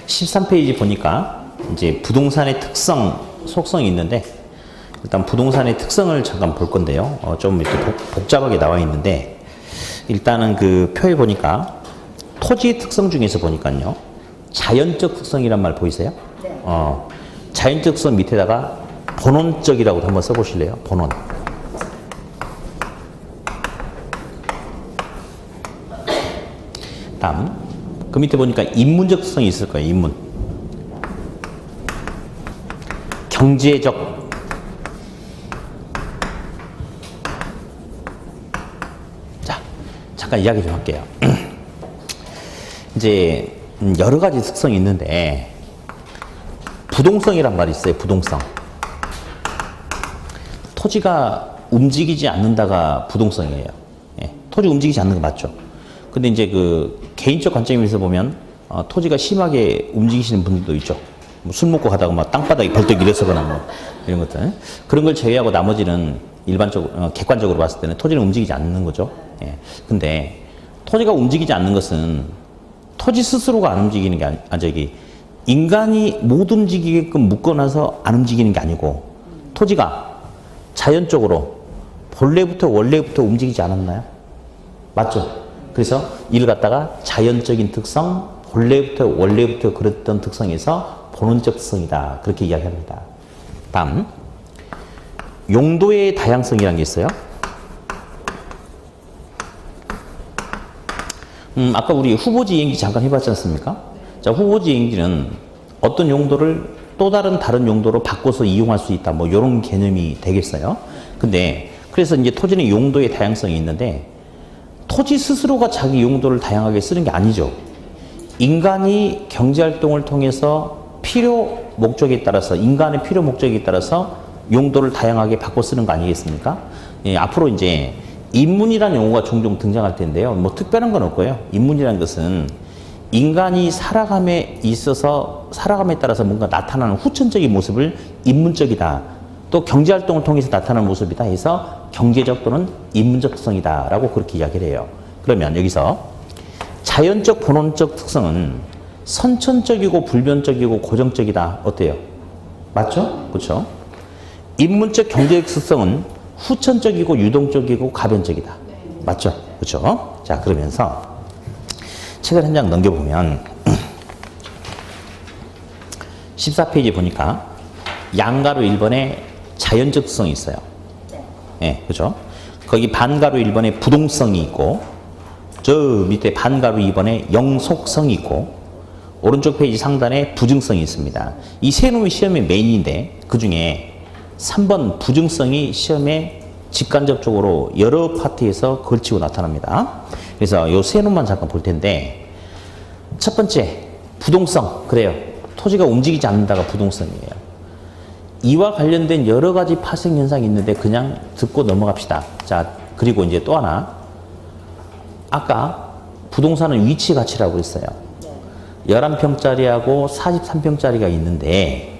13페이지 보니까 이제 부동산의 특성, 속성이 있는데 일단 부동산의 특성을 잠깐 볼 건데요. 좀 이렇게 복잡하게 나와 있는데 일단은 그 표에 보니까 토지의 특성 중에서 보니까요. 자연적 특성이란 말 보이세요? 네. 자연적 특성 밑에다가 본원적이라고 한번 써보실래요? 본원. 다음 그 밑에 보니까 인문적 특성이 있을 거예요. 인문. 경제적. 자, 잠깐 이야기 좀 할게요. 이제 여러 가지 특성이 있는데 부동성이란 말이 있어요. 부동성. 토지가 움직이지 않는다가 부동성이에요. 예, 토지 움직이지 않는 거 맞죠? 근데 이제 그 개인적 관점에서 보면 토지가 심하게 움직이시는 분들도 있죠. 뭐 술 먹고 가다가 막 땅바닥이 벌떡 일어서거나 뭐 이런 것들. 그런 걸 제외하고 나머지는 일반적으로 객관적으로 봤을 때는 토지는 움직이지 않는 거죠. 예. 근데 토지가 움직이지 않는 것은 토지 스스로가 안 움직이는 게 인간이 못 움직이게끔 묶어놔서 안 움직이는 게 아니고 토지가 자연적으로 원래부터 움직이지 않았나요? 맞죠? 그래서 이를 갖다가 자연적인 특성, 원래부터 그랬던 특성에서 본원적 특성이다. 그렇게 이야기합니다. 다음, 용도의 다양성이라는 게 있어요. 아까 우리 후보지 이행기 잠깐 해봤지 않습니까? 자, 후보지 이행기는 어떤 용도를 또 다른 용도로 바꿔서 이용할 수 있다. 뭐, 이런 개념이 되겠어요. 근데, 그래서 이제 토지는 용도의 다양성이 있는데, 토지 스스로가 자기 용도를 다양하게 쓰는 게 아니죠. 인간이 경제활동을 통해서 인간의 필요 목적에 따라서 용도를 다양하게 바꿔 쓰는 거 아니겠습니까? 예, 앞으로 이제 인문이라는 용어가 종종 등장할 텐데요. 뭐 특별한 건 없고요. 인문이라는 것은 인간이 살아감에 따라서 뭔가 나타나는 후천적인 모습을 인문적이다. 또 경제활동을 통해서 나타나는 모습이다 해서 경제적 또는 인문적 특성이다 라고 그렇게 이야기를 해요. 그러면 여기서 자연적 본원적 특성은 선천적이고 불변적이고 고정적이다. 어때요? 맞죠? 그렇죠? 인문적 경제적 특성은 후천적이고 유동적이고 가변적이다. 맞죠? 그렇죠? 자, 그러면서 책을 한 장 넘겨보면 14페이지 보니까 양가로 1번에 자연적 특성이 있어요. 네, 그죠? 거기 반가로 1번에 부동성이 있고, 저 밑에 반가로 2번에 영속성이 있고, 오른쪽 페이지 상단에 부증성이 있습니다. 이 세 놈이 시험의 메인인데, 그 중에 3번 부증성이 시험에 직간접적으로 여러 파트에서 걸치고 나타납니다. 그래서 이 세 놈만 잠깐 볼 텐데, 첫 번째, 부동성. 그래요. 토지가 움직이지 않는다가 부동성이에요. 이와 관련된 여러 가지 파생 현상이 있는데 그냥 듣고 넘어갑시다. 자, 그리고 이제 또 하나. 아까 부동산은 위치 가치라고 했어요. 11평짜리하고 43평짜리가 있는데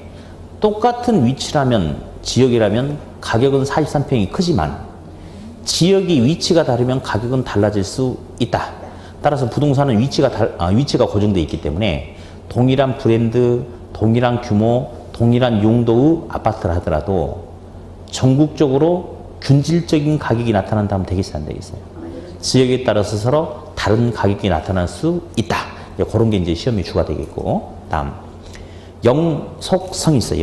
똑같은 위치라면, 지역이라면 가격은 43평이 크지만 지역이 위치가 다르면 가격은 달라질 수 있다. 따라서 부동산은 위치가 고정되어 있기 때문에 동일한 브랜드, 동일한 규모, 동일한 용도의 아파트를 하더라도 전국적으로 균질적인 가격이 나타난다면 되겠어요? 안 되겠어요? 지역에 따라서 서로 다른 가격이 나타날 수 있다. 그런 게 이제 시험이 주가 되겠고. 다음, 영속성이 있어요.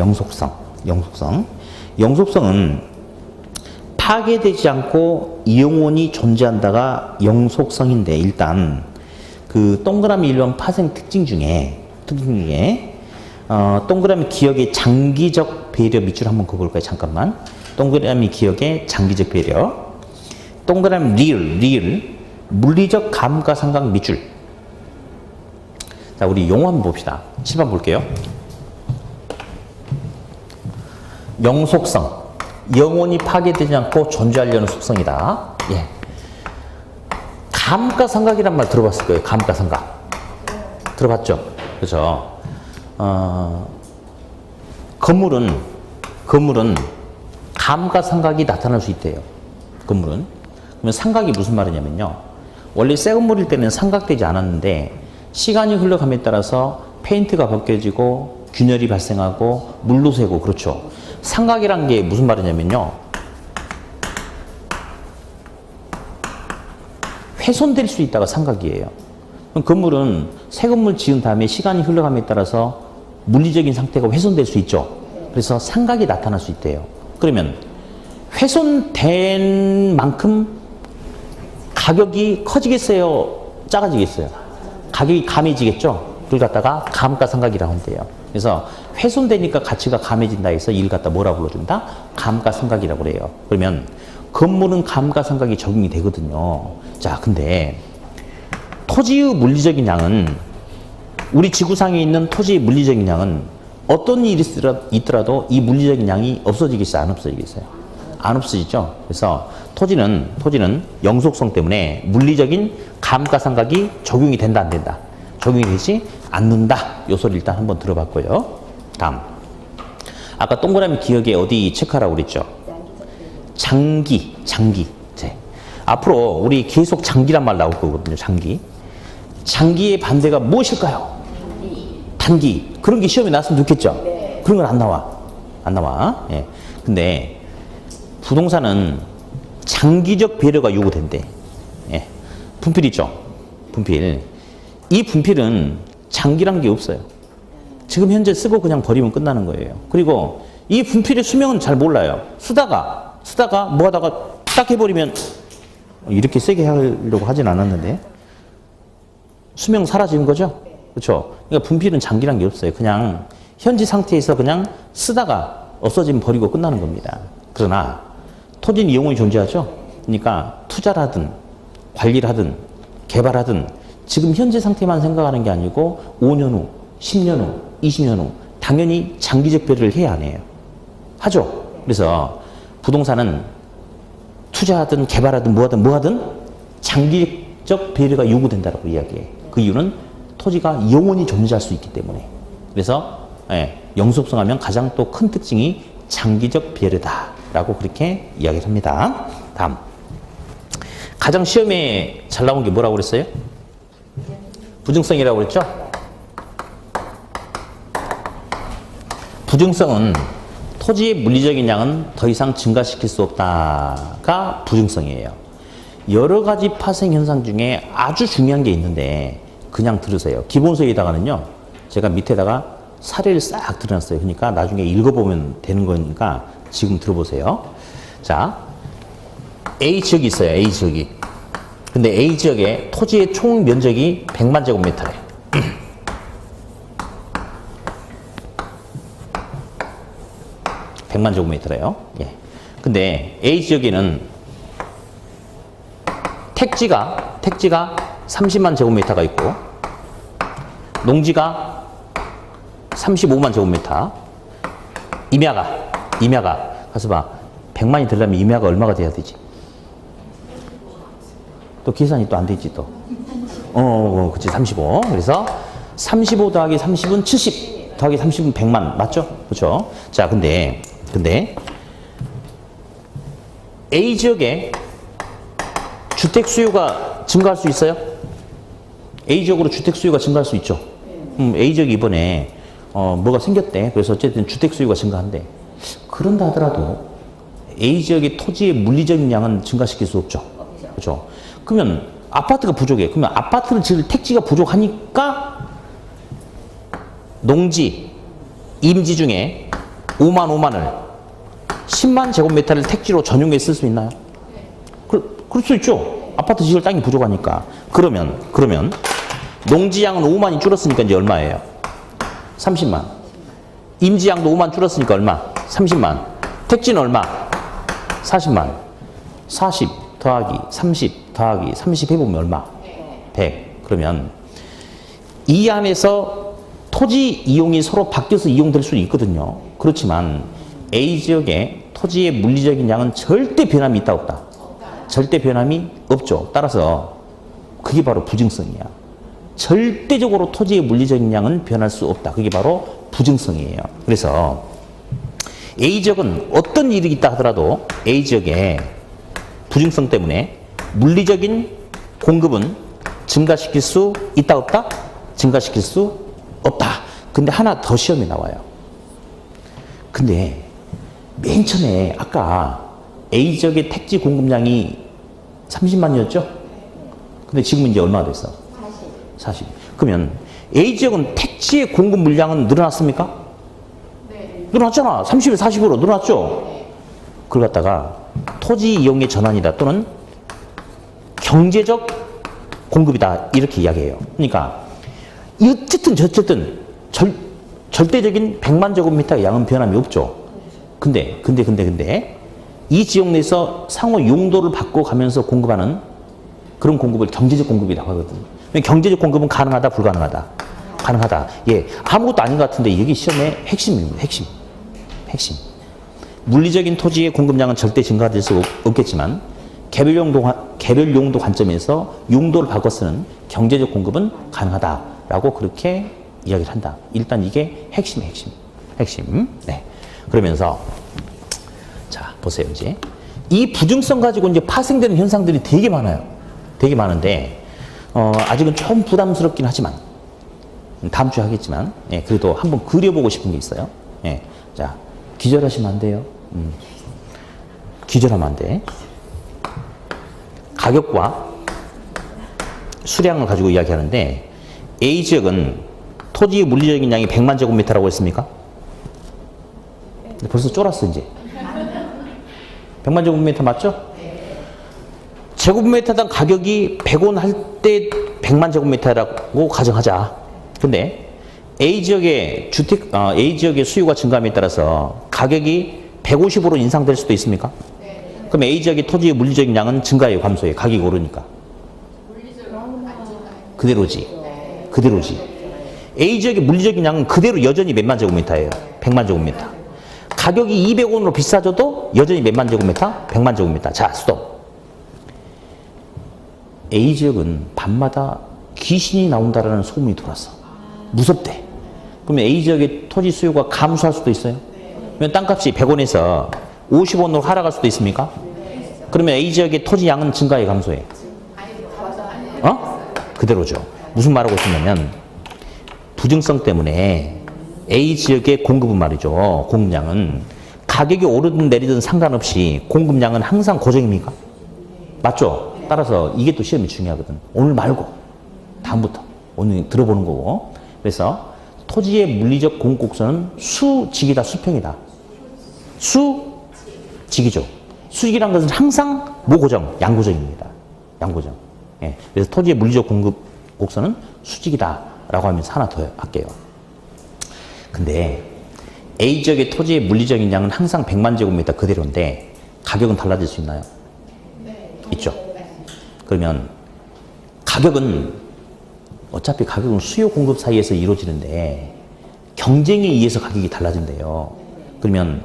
영속성은 파괴되지 않고 영원히 존재한다가 영속성인데, 일단 그 동그라미 1번 파생 특징 중에 동그라미 기억의 장기적 배려 밑줄 한번 그어볼까요? 잠깐만. 동그라미 기억의 장기적 배려. 동그라미 리을 물리적 감가상각 밑줄. 자, 우리 용어 한번 봅시다. 7번 볼게요. 영속성. 영원히 파괴되지 않고 존재하려는 속성이다. 예. 감가상각이란 말 들어봤을 거예요. 감가상각. 들어봤죠? 그죠? 건물은 감가상각이 나타날 수 있대요. 건물은. 그러면 상각이 무슨 말이냐면요. 원래 새 건물일 때는 상각되지 않았는데 시간이 흘러감에 따라서 페인트가 벗겨지고 균열이 발생하고 물로 새고 그렇죠. 삼각이란 게 무슨 말이냐면요. 훼손될 수 있다가 삼각이에요. 그럼 건물은 새 건물 지은 다음에 시간이 흘러감에 따라서 물리적인 상태가 훼손될 수 있죠. 그래서 삼각이 나타날 수 있대요. 그러면 훼손된 만큼 가격이 커지겠어요? 작아지겠어요? 가격이 감해지겠죠? 그걸 갖다가 감가상각이라고 한대요. 그래서 훼손되니까 가치가 감해진다 해서 이를 갖다 뭐라고 불러준다? 감가상각이라고 그래요. 그러면 건물은 감가상각이 적용이 되거든요. 자, 근데 토지의 물리적인 양은 우리 지구상에 있는 토지의 물리적인 양은 어떤 일이 있더라도 이 물리적인 양이 없어지겠어요? 안 없어지겠어요? 안 없어지죠? 그래서 토지는 영속성 때문에 물리적인 감가상각이 적용이 된다, 안 된다? 적용이 되지 않는다. 요 소리 일단 한번 들어봤고요. 다음. 아까 동그라미 기억에 어디 체크하라고 그랬죠? 장기. 네. 앞으로 우리 계속 장기란 말 나올 거거든요. 장기의 반대가 무엇일까요? 단기. 그런 게 시험에 나왔으면 좋겠죠? 네. 그런 건 안 나와. 예. 근데 부동산은 장기적 배려가 요구된대. 예. 분필 있죠? 분필. 이 분필은 장기란 게 없어요. 지금 현재 쓰고 그냥 버리면 끝나는 거예요. 그리고 이 분필의 수명은 잘 몰라요. 쓰다가 뭐 하다가 딱 해버리면 이렇게 세게 하려고 하진 않았는데 수명 사라지는 거죠? 그렇죠? 그러니까 분필은 장기란 게 없어요. 그냥 현지 상태에서 그냥 쓰다가 없어지면 버리고 끝나는 겁니다. 그러나 토지는 영원히 존재하죠? 그러니까 투자를 하든 관리를 하든 개발하든 지금 현재 상태만 생각하는 게 아니고 5년 후, 10년 후, 20년 후 당연히 장기적 배려를 해야 하네요. 하죠? 그래서 부동산은 투자하든 개발하든 뭐하든 장기적 배려가 요구된다고 이야기해. 그 이유는 토지가 영원히 존재할 수 있기 때문에. 그래서 영속성 하면 가장 또 큰 특징이 장기적 배려다라고 그렇게 이야기를 합니다. 다음. 가장 시험에 잘 나온 게 뭐라고 그랬어요? 부증성이라고 그랬죠? 부증성은 토지의 물리적인 양은 더 이상 증가시킬 수 없다가 부증성이에요. 여러 가지 파생 현상 중에 아주 중요한 게 있는데 그냥 들으세요. 기본서에다가는요. 제가 밑에다가 사례를 싹 들어놨어요. 그러니까 나중에 읽어보면 되는 거니까 지금 들어보세요. 자, A지역이 있어요. A지역이. 근데 A지역에 토지의 총 면적이 100만 제곱미터래. 100만 제곱미터래요. 예. 근데 A지역에는 택지가 30만 제곱미터가 있고 농지가 35만 제곱미터. 임야가 가서 봐. 100만이 되려면 임야가 얼마가 돼야 되지? 또 계산이 또 안 되지 또. 그치 35. 그래서 35 더하기 30은 70 더하기 30은 100만 맞죠? 그렇죠? 자, 근데 A 지역에 주택 수요가 증가할 수 있어요? A 지역으로 주택 수요가 증가할 수 있죠. A 지역이 이번에 뭐가 생겼대. 그래서 어쨌든 주택 수요가 증가한대. 그런다 하더라도 A 지역의 토지의 물리적인 양은 증가시킬 수 없죠. 그렇죠? 그러면 아파트가 부족해. 그러면 아파트를 지을 택지가 부족하니까 농지, 임지 중에 5만을 10만 제곱미터를 택지로 전용해 쓸 수 있나요? 그럴 수 있죠. 아파트 지을 땅이 부족하니까. 그러면 농지양은 5만이 줄었으니까 이제 얼마예요? 30만. 임지양도 5만 줄었으니까 얼마? 30만. 택지는 얼마? 40만. 40 더하기 30 더하기 30 해보면 얼마? 100. 그러면 이 안에서 토지 이용이 서로 바뀌어서 이용될 수는 있거든요. 그렇지만 A 지역에 토지의 물리적인 양은 절대 변함이 있다 없다? 절대 변함이 없죠. 따라서 그게 바로 부증성이야. 절대적으로 토지의 물리적인 양은 변할 수 없다. 그게 바로 부증성이에요. 그래서 A 지역은 어떤 일이 있다 하더라도 A 지역에 부증성 때문에 물리적인 공급은 증가시킬 수 있다 없다? 증가시킬 수 없다. 근데 하나 더 시험에 나와요. 근데 맨 처음에 아까 A지역의 택지 공급량이 30만이었죠? 근데 지금 이제 얼마가 됐어? 40. 그러면 A지역은 택지의 공급 물량은 늘어났습니까? 네. 늘어났잖아. 30에 40으로 늘어났죠? 그걸 갖다가 토지 이용의 전환이다 또는 경제적 공급이다 이렇게 이야기해요. 그러니까 어쨌든 저쨌든 절대적인 100만 제곱미터 양은 변함이 없죠. 근데 이 지역 내에서 상호 용도를 바꿔가면서 공급하는 그런 공급을 경제적 공급이라고 하거든요. 경제적 공급은 가능하다, 불가능하다? 가능하다. 예, 아무것도 아닌 것 같은데 이게 시험의 핵심입니다. 핵심. 물리적인 토지의 공급량은 절대 증가될 수 없겠지만 개별 용도 관점에서 용도를 바꿔 쓰는 경제적 공급은 가능하다라고 그렇게 이야기를 한다. 일단 이게 핵심. 네. 그러면서 자 보세요 이제 이 부증성 가지고 이제 파생되는 현상들이 되게 많아요. 되게 많은데 아직은 좀 부담스럽긴 하지만 다음 주에 하겠지만 예, 그래도 한번 그려보고 싶은 게 있어요. 예, 자 기절하시면 안 돼요. 기절하면 안 돼. 가격과 수량을 가지고 이야기하는데 A지역은 토지의 물리적인 양이 100만 제곱미터라고 했습니까? 벌써 쫄았어 이제. 100만 제곱미터 맞죠? 제곱미터당 가격이 100원 할 때 100만 제곱미터라고 가정하자. 근데 A지역의 A지역의 수요가 증가함에 따라서 가격이 150으로 인상될 수도 있습니까? 그럼 A지역의 토지의 물리적인 양은 증가해요, 감소해요? 가격이 오르니까. 그대로지. A지역의 물리적인 양은 그대로 여전히 몇만 제곱미터예요? 100만 제곱미터. 가격이 200원으로 비싸져도 여전히 몇만 제곱미터? 100만 제곱미터. 자, 스톱. A지역은 밤마다 귀신이 나온다라는 소문이 돌았어. 무섭대. 그러면 A지역의 토지 수요가 감소할 수도 있어요. 그러면 땅값이 100원에서 50원으로 하락할 수도 있습니까? 그러면 A지역의 토지 양은 증가해, 감소해? 그대로죠. 무슨 말하고 있냐면 부증성 때문에 A지역의 공급은 말이죠. 공급량은 가격이 오르든 내리든 상관없이 공급량은 항상 고정입니까? 맞죠? 따라서 이게 또 시험이 중요하거든. 오늘 말고 다음부터 오늘 들어보는 거고. 그래서 토지의 물리적 공급곡선은 수직이다, 수평이다. 수직이죠. 수직이란 것은 항상 무고정, 양고정입니다. 양고정. 예. 그래서 토지의 물리적 공급 곡선은 수직이다라고 하면서 하나 더 할게요. 근데 A지역의 토지의 물리적인 양은 항상 100만 제곱미터 그대로인데 가격은 달라질 수 있나요? 네. 있죠. 그러면 어차피 가격은 수요 공급 사이에서 이루어지는데 경쟁에 의해서 가격이 달라진대요. 그러면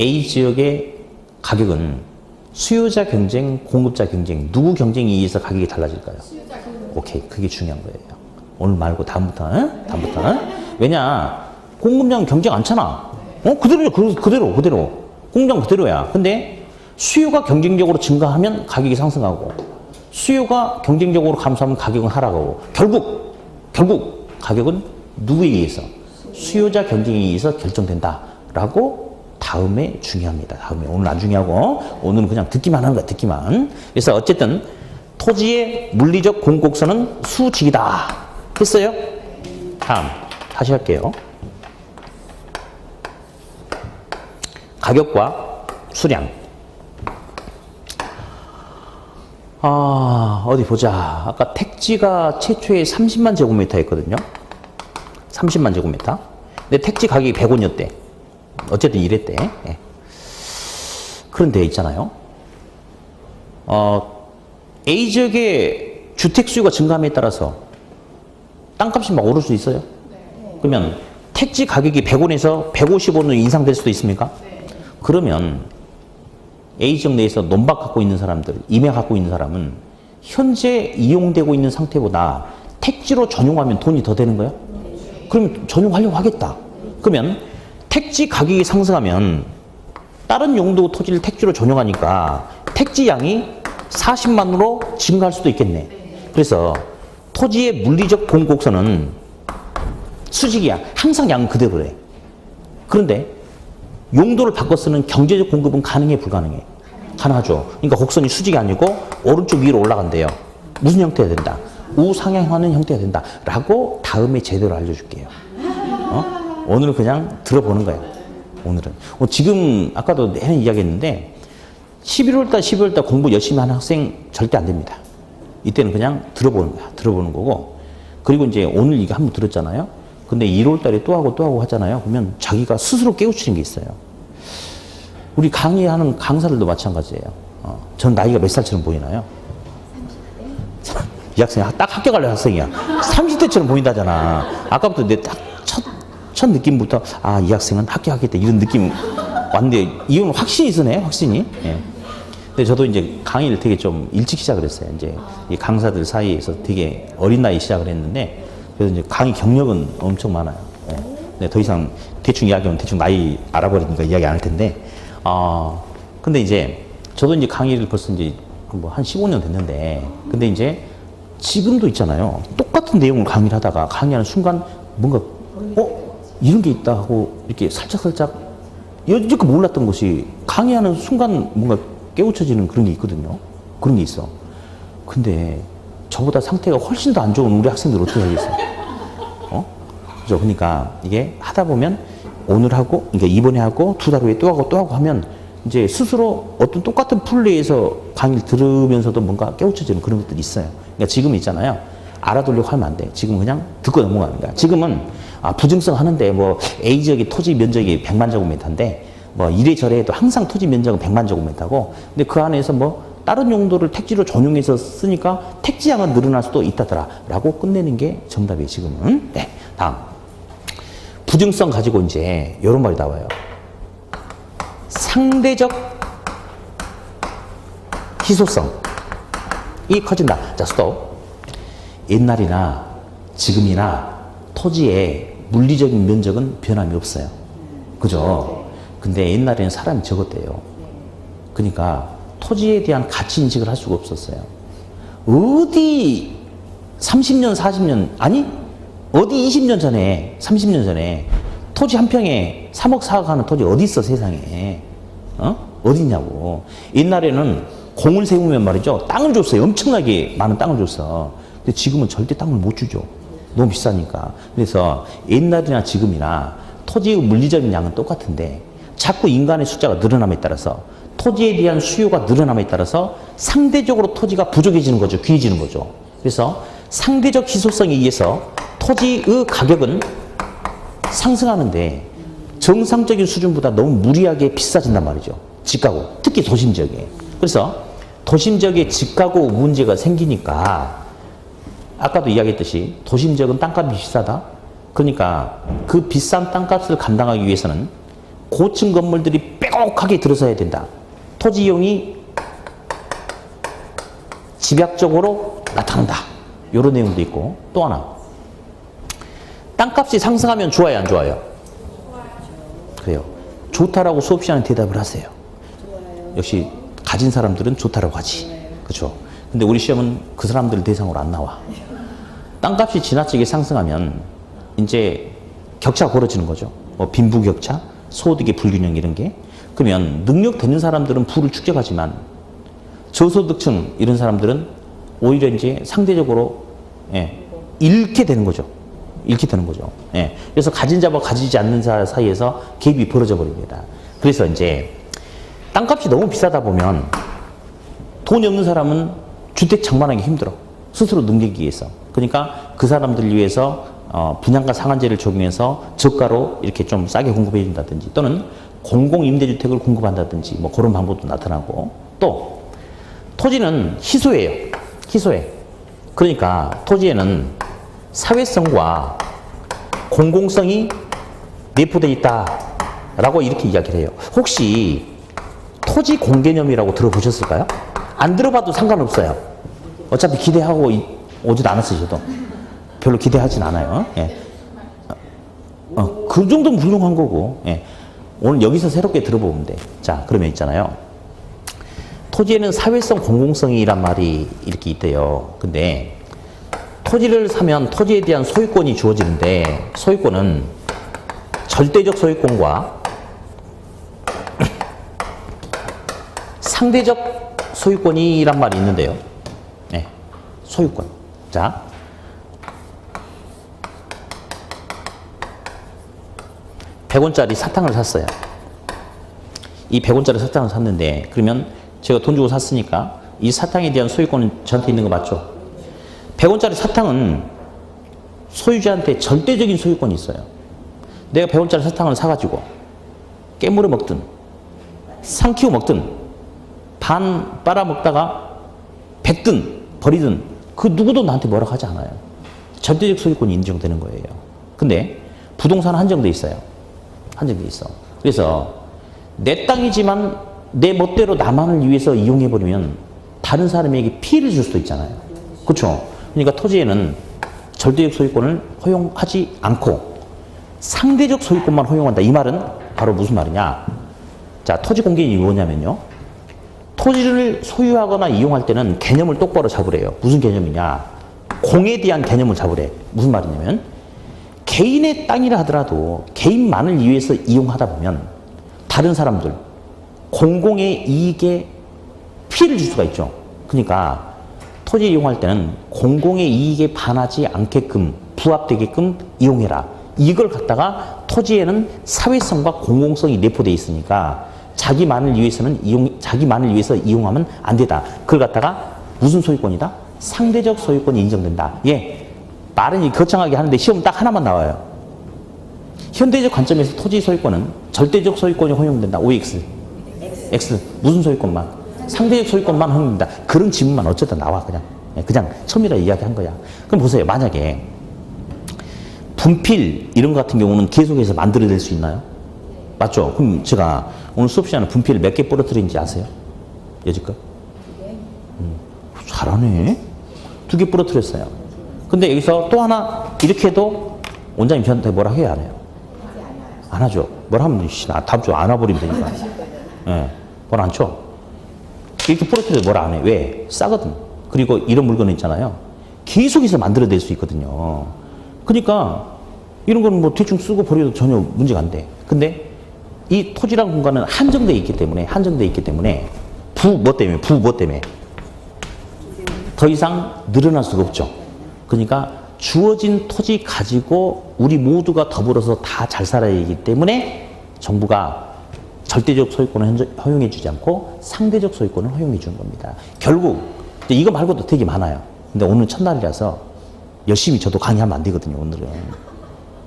A지역의 가격은 수요자 경쟁, 공급자 경쟁, 누구 경쟁에 의해서 가격이 달라질까요? 오케이, 그게 중요한 거예요. 오늘 말고 다음부터. 왜냐, 공급량 경쟁 않잖아. 그대로. 공급량 그대로야. 근데 수요가 경쟁적으로 증가하면 가격이 상승하고 수요가 경쟁적으로 감소하면 가격은 하락하고 결국 가격은 누구에 의해서? 수요자 경쟁에 의해서 결정된다라고 다음에 중요합니다. 다음에 오늘 안 중요하고 오늘은 그냥 듣기만 하는 거야. 듣기만. 그래서 어쨌든 토지의 물리적 공곡선은 수직이다. 했어요? 다음 다시 할게요. 가격과 수량. 어디 보자. 아까 택지가 최초에 30만 제곱미터 했거든요. 30만 제곱미터. 근데 택지 가격이 100원이었대. 어쨌든 이랬대. 예. 그런데 있잖아요. A지역의 주택 수요가 증가함에 따라서 땅값이 막 오를 수 있어요. 그러면 택지 가격이 100원에서 150원으로 인상될 수도 있습니까? 그러면 A지역 내에서 논밭 갖고 있는 사람들, 임야 갖고 있는 사람은 현재 이용되고 있는 상태보다 택지로 전용하면 돈이 더 되는 거예요? 그럼 전용하려고 하겠다. 그러면 택지 가격이 상승하면 다른 용도 토지를 택지로 전용하니까 택지 양이 40만으로 증가할 수도 있겠네. 그래서 토지의 물리적 공곡선은 수직이야. 항상 양은 그대로래. 그런데 용도를 바꿔 쓰는 경제적 공급은 가능해, 불가능해? 가능하죠. 그러니까 곡선이 수직이 아니고 오른쪽 위로 올라간대요. 무슨 형태가 된다? 우상향하는 형태가 된다. 라고 다음에 제대로 알려줄게요. 오늘은 그냥 들어보는 거예요. 오늘은. 지금 아까도 내내 이야기했는데 11월달, 12월달 공부 열심히 하는 학생 절대 안 됩니다. 이때는 그냥 들어보는 거야. 들어보는 거고. 그리고 이제 오늘 이거 한번 들었잖아요. 근데 1월달에 또 하고 하잖아요. 그러면 자기가 스스로 깨우치는 게 있어요. 우리 강의하는 강사들도 마찬가지예요. 전 나이가 몇 살처럼 보이나요? 30대? 이 학생이 딱 합격할 학생이야. 30대처럼 보인다잖아. 아까부터 내 딱 첫 느낌부터 이 학생은 합격하겠다 이런 느낌 왔는데 이건 확신이 있으네, 확신이. 예. 근데 저도 이제 강의를 되게 좀 일찍 시작을 했어요. 이제 이 강사들 사이에서 되게 어린 나이 시작을 했는데 그래서 이제 강의 경력은 엄청 많아요. 예. 근데 더 이상 대충 이야기하면 대충 나이 알아버리니까 이야기 안 할 텐데 근데 이제 저도 이제 강의를 벌써 이제 한 15년 됐는데 근데 이제 지금도 있잖아요. 똑같은 내용을 강의를 하다가 강의하는 순간 뭔가 이런 게 있다 하고 이렇게 살짝 여지껏 몰랐던 것이 강의하는 순간 뭔가 깨우쳐지는 그런 게 있거든요. 그런 게 있어. 근데 저보다 상태가 훨씬 더 안 좋은 우리 학생들 어떻게 하겠어요? 그죠? 그러니까 이게 하다 보면 오늘 하고, 그러니까 이번에 하고, 2달 후에 또 하고 하면 이제 스스로 어떤 똑같은 플레이에서 강의를 들으면서도 뭔가 깨우쳐지는 그런 것들이 있어요. 그러니까 지금 있잖아요. 알아두려고 하면 안 돼. 지금 그냥 듣고 넘어가는 거야. 지금은 부증성 하는데 뭐 A 지역의 토지 면적이 100만 제곱미터인데 뭐 이래저래 해도 항상 토지 면적은 100만 제곱미터고 근데 그 안에서 뭐 다른 용도를 택지로 전용해서 쓰니까 택지량은 늘어날 수도 있다더라 라고 끝내는 게 정답이에요. 지금은. 네. 다음. 부증성 가지고 이제 이런 말이 나와요. 상대적 희소성이 커진다. 자, 스톱. 옛날이나 지금이나 토지의 물리적인 면적은 변함이 없어요. 그죠? 근데 옛날에는 사람이 적었대요. 그러니까 토지에 대한 가치 인식을 할 수가 없었어요. 어디 30년, 40년, 아니, 어디 20년 전에, 30년 전에 토지 한 평에 3억, 4억 하는 토지 어디 있어, 세상에. 어디 있냐고. 옛날에는 공을 세우면 말이죠. 땅을 줬어요. 엄청나게 많은 땅을 줬어. 근데 지금은 절대 땅을 못 주죠. 너무 비싸니까. 그래서 옛날이나 지금이나 토지의 물리적인 양은 똑같은데 자꾸 인간의 숫자가 늘어남에 따라서 토지에 대한 수요가 늘어남에 따라서 상대적으로 토지가 부족해지는 거죠. 귀해지는 거죠. 그래서 상대적 희소성에 의해서 토지의 가격은 상승하는데 정상적인 수준보다 너무 무리하게 비싸진단 말이죠. 집가구. 특히 도심 지역에. 그래서 도심 지역에 집가구 문제가 생기니까 아까도 이야기했듯이 도심 지역은 땅값이 비싸다. 그러니까 그 비싼 땅값을 감당하기 위해서는 고층 건물들이 빼곡하게 들어서야 된다. 토지 이용이 집약적으로 나타난다. 이런 내용도 있고 또 하나. 땅값이 상승하면 좋아요, 안 좋아요? 그래요. 좋다라고 수업 시간에 대답을 하세요. 역시 가진 사람들은 좋다라고 하지. 그렇죠? 근데 우리 시험은 그 사람들 대상으로 안 나와. 땅값이 지나치게 상승하면 이제 격차가 벌어지는 거죠. 뭐 빈부격차, 소득의 불균형 이런 게. 그러면 능력 되는 사람들은 부를 축적하지만 저소득층 이런 사람들은 오히려 이제 상대적으로 잃게 되는 거죠. 잃게 되는 거죠. 그래서 가진 자와 가지지 않는 자 사이에서 갭이 벌어져 버립니다. 그래서 이제 땅값이 너무 비싸다 보면 돈이 없는 사람은 주택 장만하기 힘들어. 스스로 능력이 위해서. 그러니까 그 사람들을 위해서 분양가 상한제를 적용해서 저가로 이렇게 좀 싸게 공급해 준다든지 또는 공공임대주택을 공급한다든지 뭐 그런 방법도 나타나고 또 토지는 희소예요. 희소해. 그러니까 토지에는 사회성과 공공성이 내포되어 있다라고 이렇게 이야기를 해요. 혹시 토지 공개념이라고 들어보셨을까요? 안 들어봐도 상관없어요. 어차피 기대하고 오지도 않았으셔도 별로 기대하진 않아요. 그 정도는 훌륭한 거고. 오늘 여기서 새롭게 들어보면 돼. 자, 그러면 있잖아요. 토지에는 사회성, 공공성이란 말이 이렇게 있대요. 근데 토지를 사면 토지에 대한 소유권이 주어지는데 소유권은 절대적 소유권과 상대적 소유권이란 말이 있는데요. 네, 소유권. 자, (100원짜리) 사탕을 샀어요. 이 100원짜리 사탕을 샀는데 그러면 제가 돈 주고 샀으니까 이 사탕에 대한 소유권은 저한테 있는 거 맞죠? 100원짜리 사탕은 소유자한테 절대적인 소유권이 있어요. 내가 100원짜리 사탕을 사가지고 깨물어 먹든 삼키고 먹든 반 빨아먹다가 뱉든 버리든 그 누구도 나한테 뭐라고 하지 않아요. 절대적 소유권이 인정되는 거예요. 근데 부동산은 한정돼 있어요. 한정돼 있어. 그래서 내 땅이지만 내 멋대로 나만을 위해서 이용해버리면 다른 사람에게 피해를 줄 수도 있잖아요. 그렇죠? 그러니까 토지에는 절대적 소유권을 허용하지 않고 상대적 소유권만 허용한다. 이 말은 바로 무슨 말이냐? 자, 토지 공개인이 뭐냐면요. 토지를 소유하거나 이용할 때는 개념을 똑바로 잡으래요. 무슨 개념이냐? 공에 대한 개념을 잡으래. 무슨 말이냐면 개인의 땅이라 하더라도 개인만을 위해서 이용하다 보면 다른 사람들, 공공의 이익에 피해를 줄 수가 있죠. 그러니까 토지 이용할 때는 공공의 이익에 반하지 않게끔 부합되게끔 이용해라. 이걸 갖다가 토지에는 사회성과 공공성이 내포되어 있으니까 자기만을 위해서 이용하면 안 되다. 그걸 갖다가 무슨 소유권이다? 상대적 소유권이 인정된다. 예, 말은 거창하게 하는데 시험 딱 하나만 나와요. 현대적 관점에서 토지 소유권은 절대적 소유권이 허용된다. OX. X. 무슨 소유권만? 상대적 소유권만 허용된다. 그런 지문만 어쩌다 나와 그냥. 그냥 처음이라 이야기한 거야. 그럼 보세요. 만약에 분필 이런 거 같은 경우는 계속해서 만들어낼 수 있나요? 맞죠? 그럼 제가 오늘 수업 시간에 분필을 몇 개 부러뜨린지 아세요? 여지껏? 잘하네. 2개 부러뜨렸어요. 근데 여기서 또 하나 이렇게 해도 원장님 저한테 뭐라 해야 안 해요? 안 하죠. 뭐라 하면 다음 주 안 와버리면 되니까. 예, 뭐라 안 쳐. 이렇게 부러뜨려도 뭐라 안 해. 왜? 싸거든. 그리고 이런 물건은 있잖아요. 계속해서 만들어낼 수 있거든요. 그러니까 이런 거는 뭐 대충 쓰고 버려도 전혀 문제가 안 돼. 근데 이 토지라는 공간은 한정되어 있기 때문에 뭐 때문에 더 이상 늘어날 수가 없죠. 그러니까 주어진 토지 가지고 우리 모두가 더불어서 다 잘 살아야 하기 때문에 정부가 절대적 소유권을 허용해 주지 않고 상대적 소유권을 허용해 주는 겁니다. 결국 이거 말고도 되게 많아요. 근데 오늘 첫날이라서 열심히 저도 강의하면 안 되거든요. 오늘은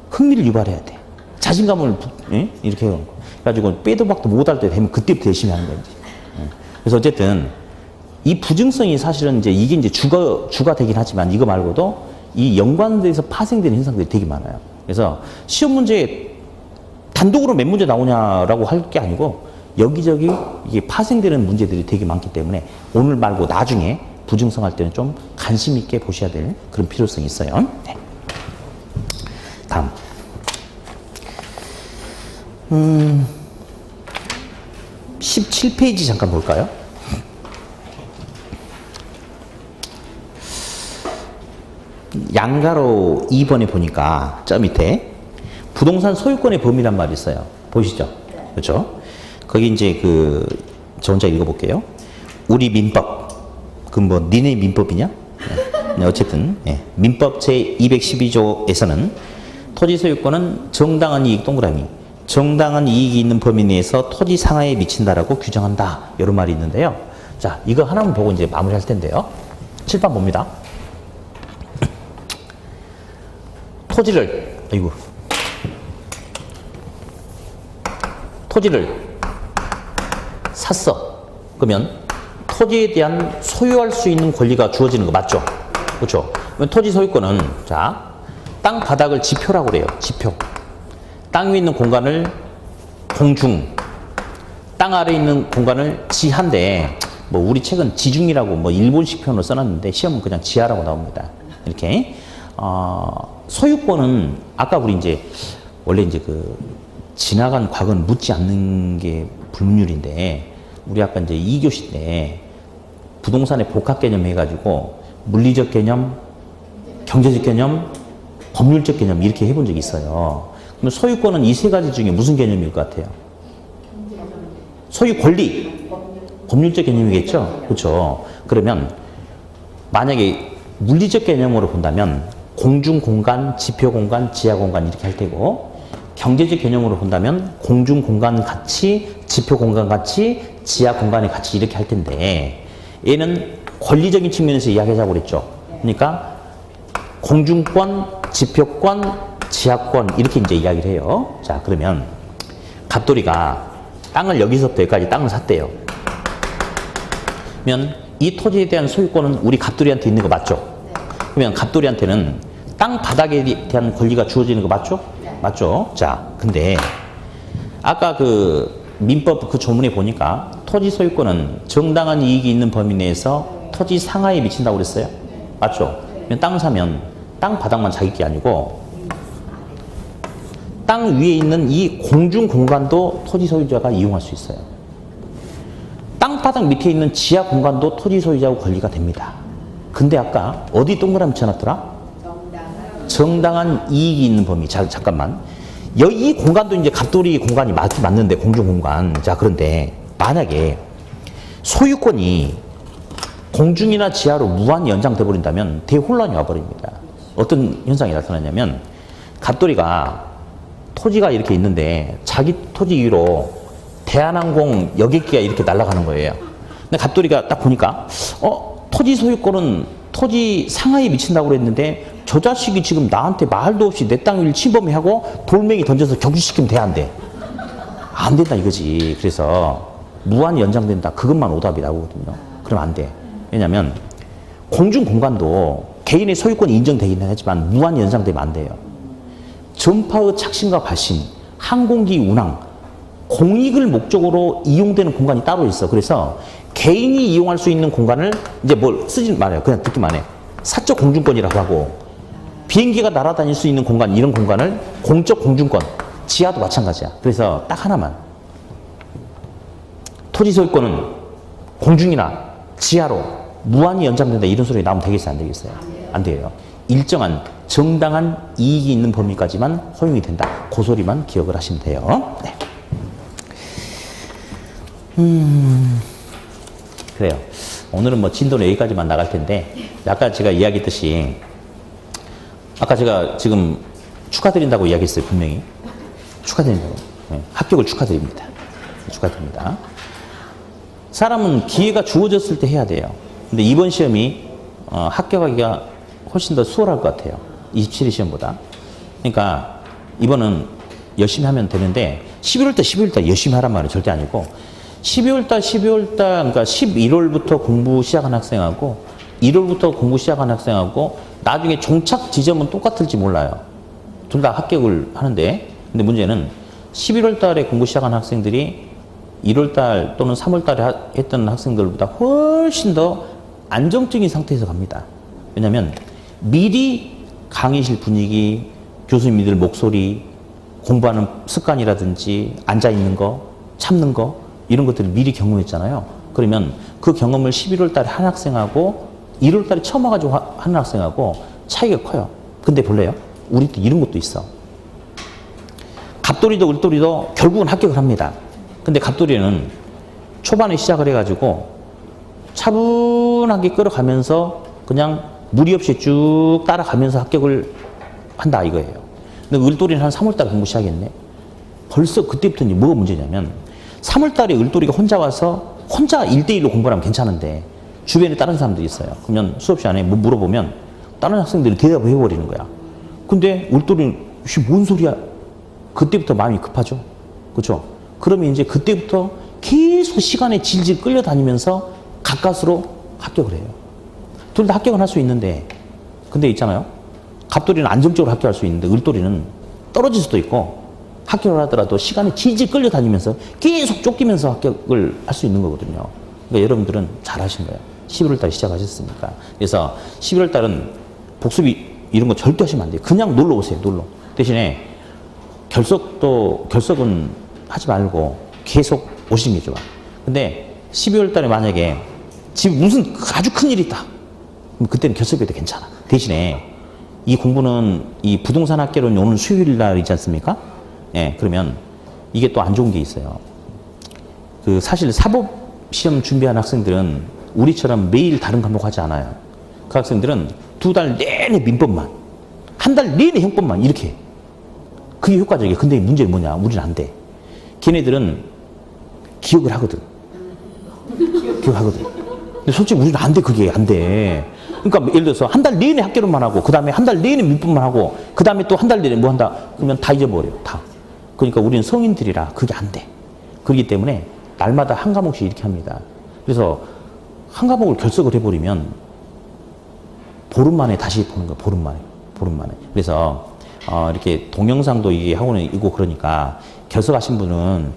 흥미를 유발해야 돼. 자신감을 이렇게 해요. 그래가지고 빼도 박도 못할 때 되면 그때부터 열심히 하는 거지. 그래서 어쨌든 이 부증성이 사실은 이게 이제 주가 되긴 하지만 이거 말고도 이 연관돼서 파생되는 현상들이 되게 많아요. 그래서 시험 문제에 단독으로 몇 문제 나오냐라고 할 게 아니고 여기저기 이게 파생되는 문제들이 되게 많기 때문에 오늘 말고 나중에 부증성 할 때는 좀 관심 있게 보셔야 될 그런 필요성이 있어요. 네. 다음. 17페이지 잠깐 볼까요? 양가로 2번에 보니까 저 밑에 부동산 소유권의 범위란 말이 있어요. 보시죠? 그렇죠? 거기 이제 저 혼자 읽어볼게요. 우리 민법. 그럼 뭐 니네 민법이냐? 네, 어쨌든 민법 제212조에서는 토지 소유권은 정당한 이익 동그라미 정당한 이익이 있는 범위 내에서 토지 상하에 미친다라고 규정한다. 이런 말이 있는데요. 자, 이거 하나만 보고 이제 마무리할 텐데요. 칠판 봅니다. 토지를 샀어. 그러면 토지에 대한 소유할 수 있는 권리가 주어지는 거 맞죠? 그렇죠? 토지 소유권은 자, 땅 바닥을 지표라고 그래요. 지표. 땅 위에 있는 공간을 공중, 땅 아래에 있는 공간을 지하인데 뭐 우리 책은 지중이라고 뭐 일본식 표현을 써놨는데 시험은 그냥 지하라고 나옵니다. 이렇게 소유권은 아까 우리 원래 지나간 과거는 묻지 않는 게 불문율인데 우리 아까 2교시 때 부동산의 복합 개념 해가지고 물리적 개념, 경제적 개념, 법률적 개념 이렇게 해본 적이 있어요. 그럼 소유권은 이 세 가지 중에 무슨 개념일 것 같아요? 소유 권리, 법률적 개념이겠죠? 그렇죠? 그러면 만약에 물리적 개념으로 본다면 공중공간, 지표공간, 지하공간 이렇게 할 테고 경제적 개념으로 본다면 공중공간 가치, 지표공간 가치, 지하공간의 가치 이렇게 할 텐데 얘는 권리적인 측면에서 이야기하자고 그랬죠. 그러니까 공중권, 지표권, 지하권 이렇게 이제 이야기를 해요. 자, 그러면 갑돌이가 땅을 여기서부터 여기까지 땅을 샀대요. 그러면 이 토지에 대한 소유권은 우리 갑돌이한테 있는 거 맞죠? 그러면 갑돌이한테는 땅 바닥에 대한 권리가 주어지는 거 맞죠? 맞죠? 자, 근데 아까 그 민법 그 조문에 보니까 토지 소유권은 정당한 이익이 있는 범위 내에서 토지 상하에 미친다고 그랬어요? 맞죠? 그러면 땅 사면 땅 바닥만 자기 게 아니고 땅 위에 있는 이 공중 공간도 토지 소유자가 이용할 수 있어요. 땅 바닥 밑에 있는 지하 공간도 토지 소유자하고 권리가 됩니다. 근데 아까 어디 동그라미 쳐놨더라? 정당한 이익이 있는 범위. 자, 잠깐만. 이 공간도 이제 갑돌이 공간이 맞는데, 공중 공간. 자, 그런데 만약에 소유권이 공중이나 지하로 무한 연장돼 버린다면 대혼란이 와버립니다. 어떤 현상이 나타나냐면 갑돌이가 토지가 이렇게 있는데 자기 토지 위로 대한항공 여객기가 이렇게 날아가는 거예요. 근데 갑돌이가 딱 보니까 토지 소유권은 토지 상하에 미친다고 그랬는데 저 자식이 지금 나한테 말도 없이 내 땅 위를 침범하고 돌멩이 던져서 격추시키면 돼, 안 돼? 안 된다 이거지. 그래서 무한 연장된다. 그것만 오답이 나오거든요. 그럼 안 돼. 왜냐면 공중 공간도 개인의 소유권이 인정되기는 하지만 무한 연장되면 안 돼요. 전파의 착신과 발신, 항공기 운항, 공익을 목적으로 이용되는 공간이 따로 있어. 그래서 개인이 이용할 수 있는 공간을 이제 뭘 쓰지 말아요. 그냥 듣기만 해. 사적 공중권이라고 하고 비행기가 날아다닐 수 있는 공간, 이런 공간을 공적 공중권, 지하도 마찬가지야. 그래서 딱 하나만. 토지 소유권은 공중이나 지하로 무한히 연장된다 이런 소리 나오면 되겠어요? 안 되겠어요? 안 돼요. 일정한 정당한 이익이 있는 범위까지만 허용이 된다. 그 소리만 기억을 하시면 돼요. 네. 그래요. 오늘은 뭐 진도는 여기까지만 나갈 텐데 아까 제가 이야기했듯이 아까 제가 지금 축하드린다고 이야기했어요. 분명히. 축하드린다고. 네. 합격을 축하드립니다. 축하드립니다. 사람은 기회가 주어졌을 때 해야 돼요. 근데 이번 시험이 합격하기가 훨씬 더 수월할 것 같아요. 27일 시험보다. 그러니까 이번은 열심히 하면 되는데 11월달 열심히 하란 말은 절대 아니고 12월달 그러니까 11월부터 공부 시작한 학생하고 1월부터 공부 시작한 학생하고 나중에 종착 지점은 똑같을지 몰라요. 둘 다 합격을 하는데 근데 문제는 11월달에 공부 시작한 학생들이 1월달 또는 3월달에 했던 학생들보다 훨씬 더 안정적인 상태에서 갑니다. 왜냐하면 미리 강의실 분위기, 교수님들 목소리, 공부하는 습관이라든지 앉아있는 거, 참는 거 이런 것들을 미리 경험했잖아요. 그러면 그 경험을 11월달에 한 학생하고 1월달에 처음 와가지고 하는 학생하고 차이가 커요. 근데 볼래요? 우리 또 이런 것도 있어. 갑돌이도 을돌이도 결국은 합격을 합니다. 근데 갑돌이는 초반에 시작을 해가지고 차분하게 끌어가면서 그냥 무리 없이 쭉 따라가면서 합격을 한다 이거예요. 근데 을돌이는 한 3월달에 공부 시작했네. 벌써 그때부터 이제 뭐가 문제냐면 3월달에 을돌이가 혼자 와서 혼자 1대1로 공부를 하면 괜찮은데 주변에 다른 사람들이 있어요. 그러면 수업 시간에 뭐 물어보면 다른 학생들이 대답을 해버리는 거야. 근데 을돌이는 뭔 소리야? 그때부터 마음이 급하죠. 그렇죠? 그러면 이제 그때부터 계속 시간에 질질 끌려다니면서 가까스로 합격을 해요. 둘 다 합격은 할 수 있는데 근데 있잖아요. 갑돌이는 안정적으로 합격할 수 있는데 을돌이는 떨어질 수도 있고 합격을 하더라도 시간에 질질 끌려다니면서 계속 쫓기면서 합격을 할 수 있는 거거든요. 그러니까 여러분들은 잘 하신 거예요. 11월달 시작하셨으니까. 그래서 11월달은 복습이 이런 거 절대 하시면 안 돼요. 그냥 놀러 오세요. 놀러. 대신에 결석은 하지 말고 계속 오시는 게 좋아. 근데 12월달에 만약에 지금 무슨 아주 큰일이 있다. 그럼 그때는 결석해도 괜찮아. 대신에 이 공부는 이 부동산 학개론이 오늘 수요일 날이지 않습니까? 예, 그러면 이게 또 안 좋은 게 있어요. 그 사실 사법 시험 준비하는 학생들은 우리처럼 매일 다른 과목 하지 않아요. 그 학생들은 2달 내내 민법만, 한 달 내내 형법만 이렇게 해. 그게 효과적이에요. 근데 문제는 뭐냐? 우리는 안 돼. 걔네들은 기억을 하거든. 기억하거든. 근데 솔직히 우리는 안 돼. 그게 안 돼. 그러니까 예를 들어서 한 달 내내 학개론만 하고 그 다음에 한 달 내내 민법만 하고 그 다음에 또 한 달 내내 뭐 한다 그러면 다 잊어버려요. 다. 그러니까 우리는 성인들이라 그게 안 돼. 그렇기 때문에 날마다 한 과목씩 이렇게 합니다. 그래서 한 과목을 결석을 해버리면 보름 만에 다시 보는 거예요. 보름 만에. 보름 만에. 그래서 이렇게 동영상도 이게 학원에 있고 그러니까 결석하신 분은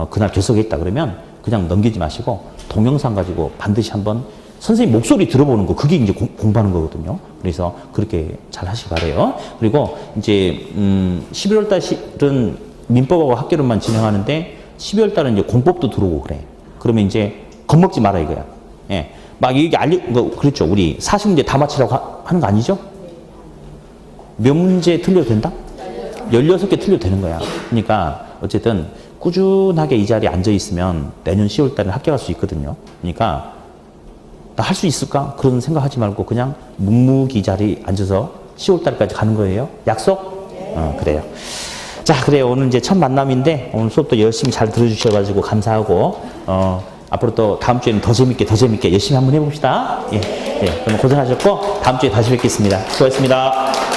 그날 결석했다 그러면 그냥 넘기지 마시고 동영상 가지고 반드시 한번 선생님 목소리 들어보는 거 그게 이제 공부하는 거거든요. 그래서 그렇게 잘 하시기 바래요. 그리고 이제 11월 달은 민법하고 학개론만 진행하는데 12월 달은 이제 공법도 들어오고 그래. 그러면 이제 겁먹지 마라 이거야. 예. 막 이게 그렇죠. 우리 40문제 다 맞히라고 하는 거 아니죠? 몇 문제 틀려도 된다? 16개 틀려도 되는 거야. 그러니까 어쨌든 꾸준하게 이 자리에 앉아 있으면 내년 10월 달에 합격할 수 있거든요. 그러니까 나 할 수 있을까? 그런 생각하지 말고 그냥 묵묵히 자리에 앉아서 10월 달까지 가는 거예요. 약속? 그래요. 자, 그래요. 오늘 이제 첫 만남인데 오늘 수업도 열심히 잘 들어주셔가지고 감사하고 앞으로 또 다음 주에는 더 재밌게 열심히 한번 해봅시다. 예, 예. 그럼 고생하셨고 다음 주에 다시 뵙겠습니다. 수고하셨습니다.